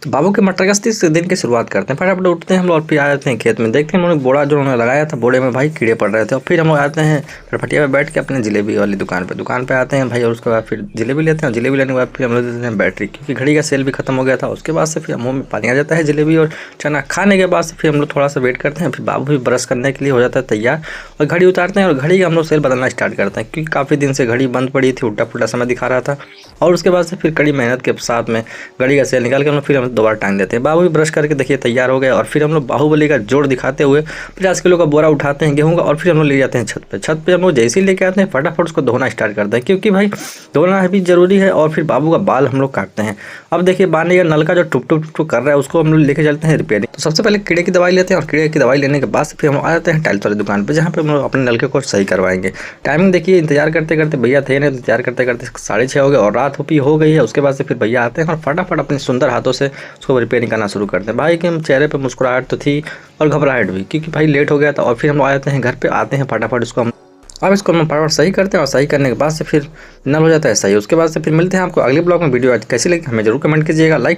तो बाबू के मटर गश्ती से दिन की शुरुआत करते हैं। फटाफट उठते हैं हम लोग और फिर आ जाते हैं खेत में। देखते हैं उन्होंने बोड़ा जो उन्होंने लगाया था, बोड़े में भाई कीड़े पड़ रहे थे। और फिर हम लोग आते हैं फटफटिया पे बैठ के अपने जलेबी वाली दुकान पे आते हैं भाई। और उसके बाद फिर जलेबी लेते हैं। जलेबी लेने के बाद फिर हम लोग देते हैं बैटरी, क्योंकि घड़ी का सेल भी खत्म हो गया था। उसके बाद से फिर मुँह में पानी आ जाता है जलेबी और चना खाने के बाद से फिर हम लोग थोड़ा सा वेट करते हैं। फिर बाबू भी ब्रश करने के लिए हो जाता है तैयार और घड़ी उतारते हैं और घड़ी का हम लोग सेल बदलना स्टार्ट करते हैं, क्योंकि काफ़ी दिन से घड़ी बंद पड़ी थी, उल्टा पुल्टा समय दिखा रहा था। और उसके बाद से फिर कड़ी मेहनत के साथ में घड़ी का सेल निकाल के हम लोग फिर हम दोबारा टांग देते हैं। बाबू भी ब्रश करके देखिए तैयार हो गए और फिर हम लोग बाहुबली का जोड़ दिखाते हुए 50 किलो का बोरा उठाते हैं गेहूं का और फिर हम लोग ले जाते हैं छत पे। छत पे हम लोग जैसे ही लेके आते हैं फटाफट उसको धोना स्टार्ट करते हैं, क्योंकि भाई धोना भी जरूरी है। और फिर बाबू का बाल हम लोग काटते हैं। अब देखिए बाने का नलका जो टुप टुप टुप कर रहा है उसको हम लोग लेके चलते हैं रिपेयरिंग। तो सबसे पहले कीड़े की दवाई लेते हैं और कीड़े की दवाई लेने के बाद फिर हम आ जाते हैं टाइल्स वाली दुकान पे, जहाँ पे हम लोग अपने नलके को सही करवाएंगे। टाइमिंग देखिए, इंतजार करते करते भैया थे नहीं, इंतजार करते करते 6:30 हो गए और रात हो गई है। उसके बाद से फिर भैया आते हैं और फटाफट अपने सुंदर हाथों से उसको रिपेयरिंग करना शुरू करते हैं। भाई के चेहरे पे मुस्कुराहट तो थी और घबराहट भी, क्योंकि भाई लेट हो गया था। और फिर हम आ जाते हैं घर पे, आते हैं फटाफट इसको हम फटाफट सही करते हैं और सही करने के बाद से फिर नल हो जाता है सही। उसके बाद से फिर मिलते हैं आपको अगले ब्लॉग में। वीडियो आज कैसी लगी हमें जरूर कमेंट कीजिएगा, लाइक